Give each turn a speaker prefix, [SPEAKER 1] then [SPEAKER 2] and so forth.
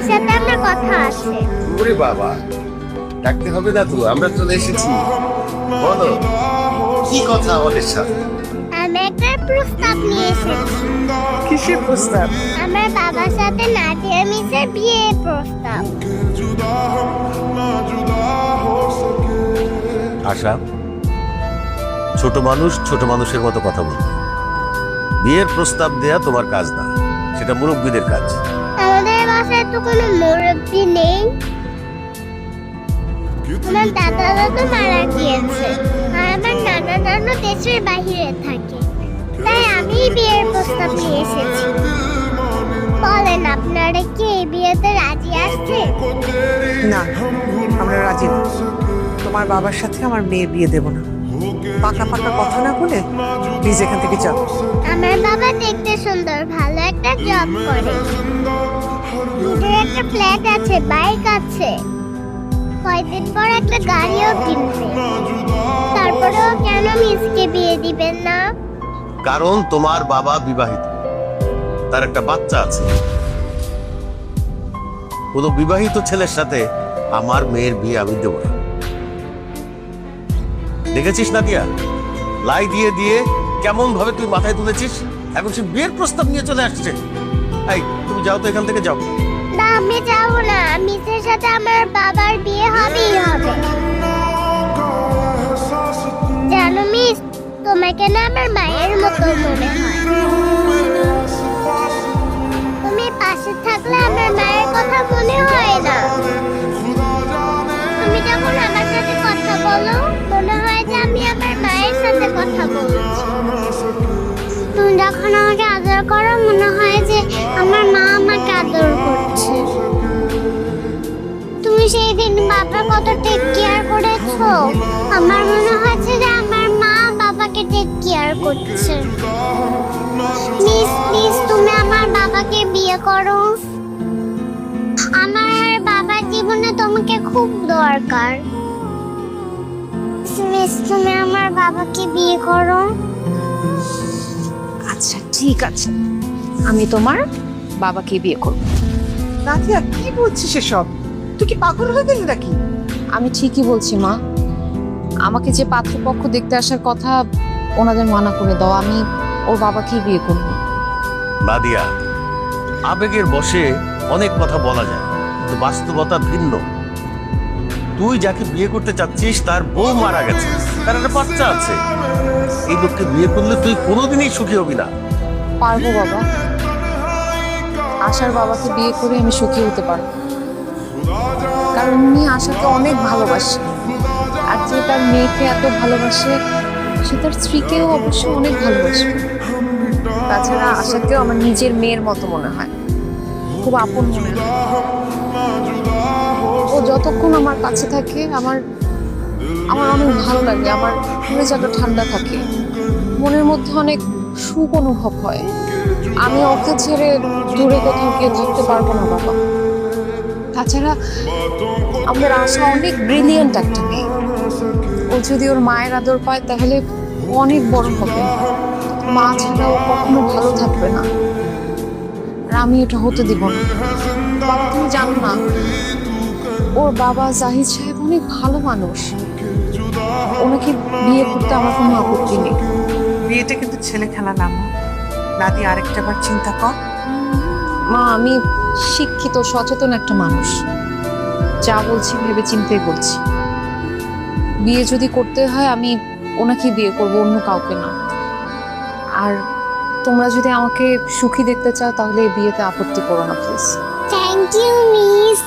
[SPEAKER 1] ভাইয়ের সাথে আমার কথা আছে।
[SPEAKER 2] ওরে বাবা, ডাকতে হবে না তো, আমরা চলে এসেছি। বলো কি কথা আমাদের সাথে?
[SPEAKER 1] আমি একটা প্রস্তাব নিয়ে এসেছি।
[SPEAKER 3] কিসের প্রস্তাব?
[SPEAKER 1] আমার বাবার সাথে নাদিয়া মিসের বিয়ের প্রস্তাব।
[SPEAKER 2] আশা, ছোট মানুষ ছোট মানুষের মতো কথা বলবে। বিয়ের প্রস্তাব দেয়া তোমার কাজ না, সেটা মুরব্বীদের কাজ।
[SPEAKER 1] আমাদের বাসায় তো কোনো মুরব্বি নেই। আমার দাদা দাদু মারা গিয়েছে আর আমার নানা নানু দেশের বাইরে থাকে, তাই আমি বিয়ের প্রস্তাব নিয়ে এসেছি। বলেন, আপনারা কি এই বিয়েতে রাজি আসছেন?
[SPEAKER 3] না, আমরা রাজি না। তোমার বাবার সাথে আমার মেয়ে বিয়ে দেব না। পাকা পাকা কথা না বলে প্লিজ এখান থেকে যাও।
[SPEAKER 1] আমার বাবা দেখতে সুন্দর, ভালো একটা জব করে, নিজের একটা ফ্ল্যাট আছে, বাইক আছে, কয়দিন পর একটা গাড়িও কিনবে। তারপরেও কেন মিসকে বিয়ে দিবেন না?
[SPEAKER 2] কারণ তোমার বাবা বিবাহিত, তার একটা বাচ্চা আছে। কোনো বিবাহিত ছেলের সাথে আমার মেয়ের বিয়ে আমি দেব না। দেখেছিস না দিয়া, লাই দিয়ে দিয়ে কেমন ভাবে তুই মাথায় তুলেছিস, এখন সে বিয়ের প্রস্তাব নিয়ে চলে আসছে। এই তুমি যাও তো, এখান থেকে যাও।
[SPEAKER 1] না, আমি যাবো না। মিসের সাথে আমার বাবার বিয়ে হবেই হবে। জানো মিস, তোমাকে না আমার মায়ের মতো মনে হয়। তুমি পাশে থাকলে আমার মায়ের কথা মনে হয় না। তুমি যখন আমার সাথে কথা বলো, মনে হয় যে আমি আমার মায়ের সাথে কথা বলছি। তুমি যখন আমাকে আদর করো, মনে হয় যে আমার মা আমাকে আদর করছে। তুমি সেই দিন বাবার কত টেক কেয়ার করেছো, আমার মনে হচ্ছে যে আমার মা বাবাকে টেক কেয়ার করছে। প্লিজ প্লিজ তুমি আমার বাবাকে বিয়ে করো। আমার বাবার জীবনে তোমাকে খুব দরকার। প্লিজ তুমি আমার বাবাকে বিয়ে করো।
[SPEAKER 4] আচ্ছা ঠিক আছে, আমি তোমার বাবাকে বিয়ে করব।
[SPEAKER 3] নাদিয়া, কি বলছিস এসব? তুই কি পাগল হয়ে গেলি নাকি?
[SPEAKER 4] আমি ঠিকই বলছি মা, আমাকে যে পাত্রপক্ষ দেখতে আসার কথা ওনাদের মানা করে দাও, আমি ওর বাবাকেই বিয়ে করব।
[SPEAKER 2] নাদিয়া, আবেগের বশে অনেক কথা বলা যায়, কিন্তু বাস্তবতা ভিন্ন। তুই যাকে বিয়ে করতে চাচ্ছিস তার বউ মারা গেছে, তার একটা বাচ্চা আছে। এই লোককে বিয়ে করলে তুই কোনোদিনই সুখী হবি না।
[SPEAKER 4] পারবো বাবা, আশার বাবাকে বিয়ে করে আমি সুখী হতে পারবো, কারণ উনি আশাকে অনেক ভালোবাসে। আর যে তার মেয়েকে এত ভালোবাসে, সে তার স্ত্রীকেও অবশ্য অনেক ভালোবাসে। তাছাড়া আশাকেও আমার নিজের মেয়ের মতো মনে হয়, খুব আপন মনে হয়। ও যতক্ষণ আমার কাছে থাকে আমার আমার অনেক ভালো লাগে, আমার মেজাজটা ঠান্ডা থাকে, মনের মধ্যে অনেক সুখ অনুভব হয়। আমি ওকে ছেড়ে দূরে কোথাও গিয়ে থাকতে পারবো না বাবা। তাছাড়া আমাদের আশা অনেক ব্রিলিয়েন্ট একটা মেয়ে, ও যদি ওর মায়ের আদর পায় তাহলে ও অনেক বড় হবে। মা ছাড়া ও কখনো ভালো থাকবে না, আর আমি এটা হতে দিব না। বাবা তুমি জানো না, ওর বাবা জাহিদ সাহেব অনেক ভালো মানুষ, ওনাকে বিয়ে করতে আমার কোনো আপত্তি নেই।
[SPEAKER 3] বিয়েটা কিন্তু ছেলে খেলা না মা। নাদিয়া, আরেকটা বার চিন্তা কর।
[SPEAKER 4] মা আমি শিক্ষিত সচেতন একটা মানুষ, যা বলছি ভেবে চিন্তেই বলছি। বিয়ে যদি করতে হয় আমি ওনাকে বিয়ে করব, অন্য কাউকে না। আর তোমরা যদি আমাকে সুখী দেখতে চাও তাহলে এই বিয়েতে আপত্তি করো না প্লিজ।
[SPEAKER 1] Thank you miss.